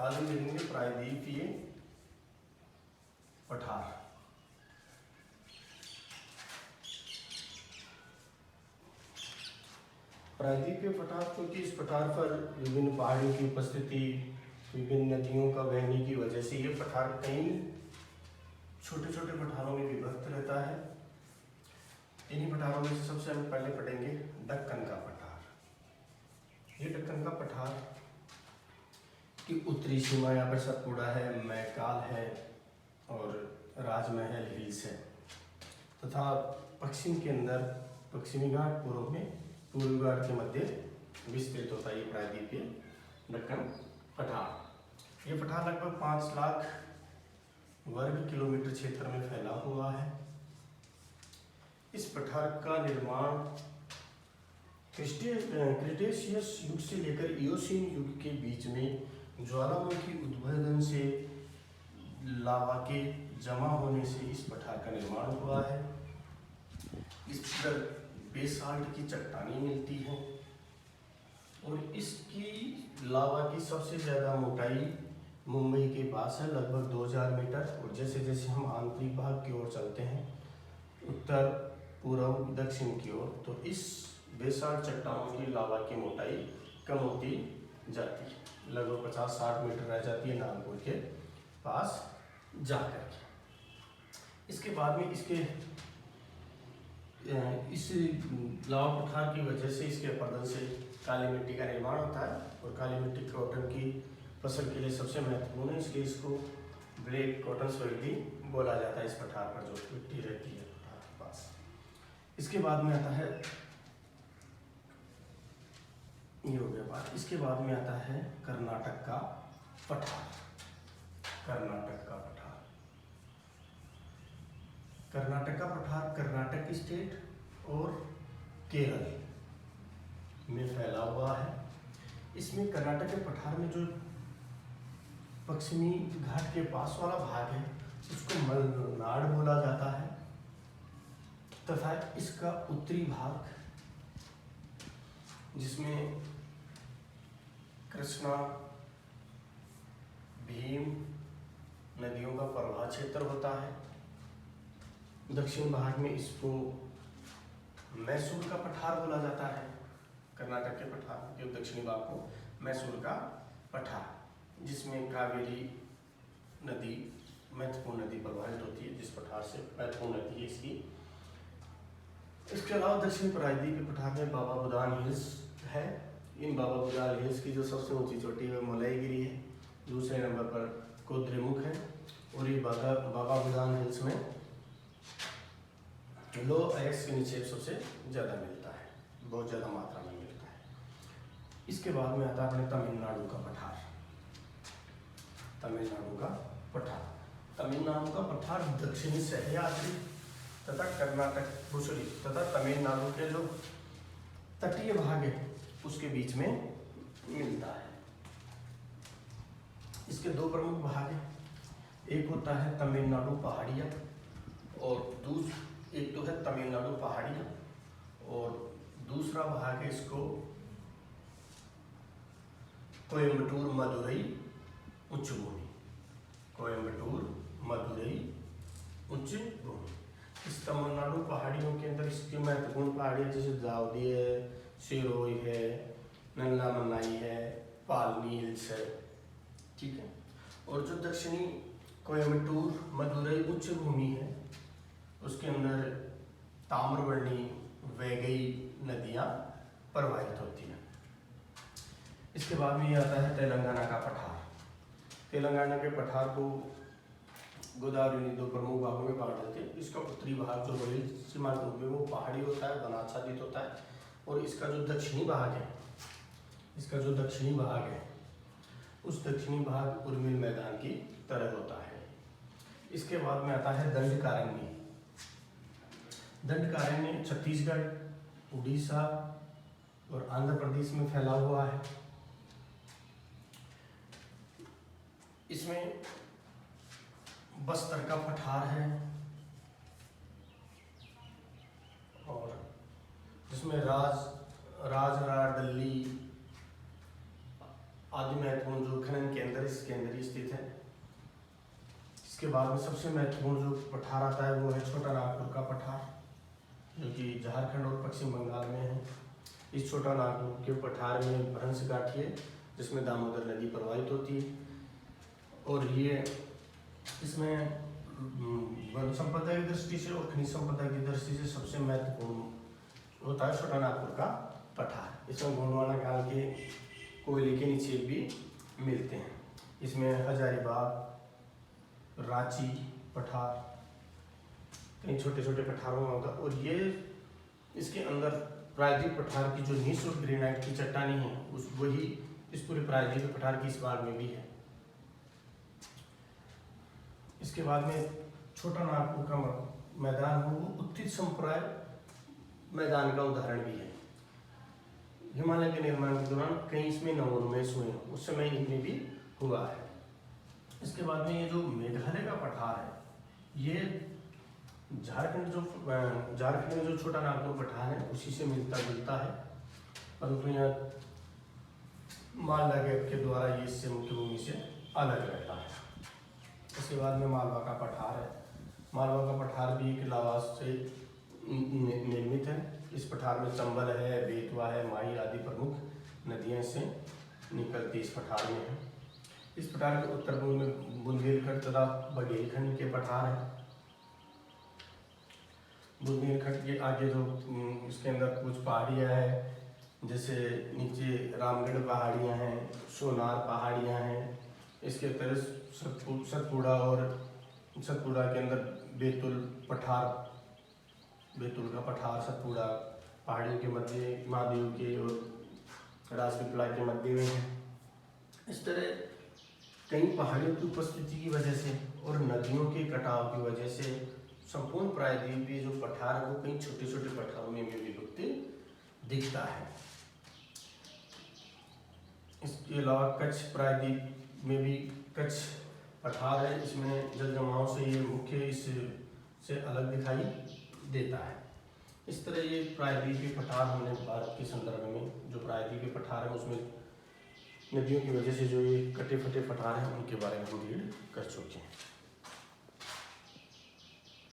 आज हम देखेंगे प्रायद्वीपीय पठार। प्रायद्वीपीय पठार क्योंकि इस पठार पर विभिन्न पहाड़ियों की उपस्थिति, विभिन्न नदियों का बहने की वजह से ये पठार कई छोटे छोटे पठारों में विभक्त रहता है। इन्हीं पठारों में से सबसे हम पहले पढ़ेंगे दक्कन का पठार। ये दक्कन का पठार की उत्तरी सीमा यहाँ पर सतपुड़ा है, मैकाल है और राजमहल हिल्स है तथा पश्चिम के अंदर पश्चिमी घाट, पूर्व में पूर्वी घाट के मध्य विस्तृत होता है ये प्रायद्वीपीय दक्कन पठार। ये पठार लगभग 5 लाख वर्ग किलोमीटर क्षेत्र में फैला हुआ है। इस पठार का निर्माण क्रिटेशियस युग से लेकर इयोसीन युग के बीच में ज्वालामुखी उद्भवन से लावा के जमा होने से इस पठार का निर्माण हुआ है। इस पर बेसाल्ट की चट्टानें मिलती हैं और इसकी लावा की सबसे ज़्यादा मोटाई मुंबई के पास है, लगभग 2000 मीटर। और जैसे जैसे हम आंतरिक भाग की ओर चलते हैं, उत्तर पूर्व दक्षिण की ओर, तो इस बेसाल्ट चट्टानों की लावा की मोटाई कम होती जाती है, लगभग 50-60 मीटर रह जाती है नागपुर के पास जाकर के। इसके बाद में इस लावा पठार की वजह से इसके अपरदन से काली मिट्टी का निर्माण होता है और काली मिट्टी कॉटन की फसल के लिए सबसे महत्वपूर्ण है, इसलिए इसको ब्लैक कॉटन सॉइल भी बोला जाता है इस पठार पर जो मिट्टी रहती है पठार के पास। इसके बाद में आता है, ये हो गया बात। इसके बाद में आता है कर्नाटक का पठार। कर्नाटक का पठार, कर्नाटक का पठार कर्नाटक स्टेट और केरल में फैला हुआ है। इसमें कर्नाटक के पठार में जो पश्चिमी घाट के पास वाला भाग है उसको मलनाड बोला जाता है तथा इसका उत्तरी भाग, जिसमें कृष्णा भीम नदियों का प्रवाह क्षेत्र होता है, दक्षिण भाग में इसको मैसूर का पठार बोला जाता है। कर्नाटक के पठार के दक्षिणी भाग को मैसूर का पठार, जिसमें कावेरी नदी महत्वपूर्ण नदी प्रवाहित होती है, जिस पठार से महत्वपूर्ण नदी है इसकी। इसके अलावा दक्षिण प्रायद्वीपीय पठार में बाबा बुदान हिल्स है। इन बाबा बुदान हिल्स की जो सबसे ऊंची चोटी है मलयगिरी है, दूसरे नंबर पर कोद्रेमुख है और ये बाबा बुदान हिल्स में लो एक्स के निक्षेप सबसे ज़्यादा मिलता है, बहुत ज़्यादा मात्रा में मिलता है। इसके बाद में आता है अपने तमिलनाडु का पठार। तमिलनाडु का पठार, तमिलनाडु का पठार दक्षिणी सह्याद्री तथा कर्नाटक भूसरी तथा तमिलनाडु के जो तटीय भाग है उसके बीच में मिलता है। इसके 2 प्रमुख भाग हैं, एक होता है तमिलनाडु पहाड़िया और एक तो है तमिलनाडु पहाड़िया और दूसरा भाग है इसको कोयम्बटूर मदुरई उच्च भूमि। कोयम्बटूर मदुरई उच्च भूमि। इस तमिलनाडु पहाड़ियों के अंदर इसकी महत्वपूर्ण पहाड़ियाँ जैसे दाऊदी है, सिरोही है, नल्लामन्नाई है, पालनी हिल्स है, ठीक है। और जो दक्षिणी कोयम्बटूर मदुरई उच्च भूमि है उसके अंदर ताम्रवर्णी वैगई नदियाँ प्रवाहित होती हैं। इसके बाद में ये आता है तेलंगाना का पठार। तेलंगाना के पठार को गोदावरी 2 प्रमुख भागों में बांट देते हैं। इसका उत्तरी भाग जो बड़ी सीमा में वो पहाड़ी होता है, वनाच्छादित होता है, और इसका जो दक्षिणी भाग है, उस दक्षिणी भाग उर्मिल मैदान की तरह होता है। इसके बाद में आता है दंडकारण्य। दंडकारण्य छत्तीसगढ़, उड़ीसा और आंध्र प्रदेश में फैला हुआ है। इसमें बस्तर का पठार है और जिसमें राजराडल्ली आदि महत्वपूर्ण जो खनन केंद्र इसके अंदर ही स्थित है। इसके बाद में सबसे महत्वपूर्ण जो पठार आता है वो है छोटा नागपुर का पठार, जो कि झारखंड और पश्चिम बंगाल में है। इस छोटा नागपुर के पठार में भ्रंश घाटी है जिसमें दामोदर नदी प्रवाहित होती है, और ये इसमें वन संपदा की दृष्टि से और खनिज संपदा की दृष्टि से सबसे महत्वपूर्ण होता है छोटा नागपुर का पठार। इसमें गोंडवाना काल के कोयले के निक्षेप भी मिलते हैं। इसमें हजारीबाग, रांची पठार, कई छोटे छोटे पठारों में होता है। और ये इसके अंदर प्रायद्वीप पठार की जो निःशुल्क ग्रेनाइट की चट्टानी है उस वही इस पूरे प्रायद्वीप पठार की इस भाग में भी है। इसके बाद में छोटा नागपुर का मैदान वो उत्थित संप्राय मैदान का उदाहरण भी है। हिमालय के निर्माण के दौरान कई इसमें नवोन्मेष हुए, उस समय इनमें भी हुआ है। इसके बाद में ये जो मेघालय का पठार है ये झारखंड में जो छोटा नागपुर पठार है उसी से मिलता जुलता है, परंतु यहाँ मालवा गैप के द्वारा ये इससे मुख्य भूमि से अलग रहता है। इसके बाद में मालवा का पठार है। मालवा का पठार भी एक लावा से निर्मित है। इस पठार में चंबल है, बेतवा है, माही आदि प्रमुख नदियां से निकलती इस पठार में है। इस पठार के उत्तर पूर्व में बुंदेलखंड तथा बघेलखंड के पठार है। बुंदेलखंड के आगे जो इसके अंदर कुछ पहाड़ियाँ हैं, जैसे नीचे रामगढ़ पहाड़ियाँ हैं, सोनार पहाड़ियाँ हैं। इसके तरह सतपुड़ा और सतपुड़ा के अंदर बैतूल का पठार सतपुड़ा पहाड़ियों के मध्य महादेव के और राजपीपला के मध्य में है। इस तरह कई पहाड़ियों की उपस्थिति की वजह से और नदियों के कटाव की वजह से संपूर्ण प्रायद्वीपीय जो पठार है वो कई छोटे छोटे पठारों में भी विभक्त दिखता है। इसके अलावा कच्छ प्रायद्वीप में भी कच्छ पठार है। इसमें जल जमाव से ये मुख्य इससे अलग दिखाई देता है। इस तरह ये प्रायद्वीपीय पठार हमने भारत के संदर्भ में जो प्रायद्वीपीय पठार है उसमें नदियों की वजह से जो ये कटे फटे पठार हैं उनके बारे में हम रीड कर चुके हैं।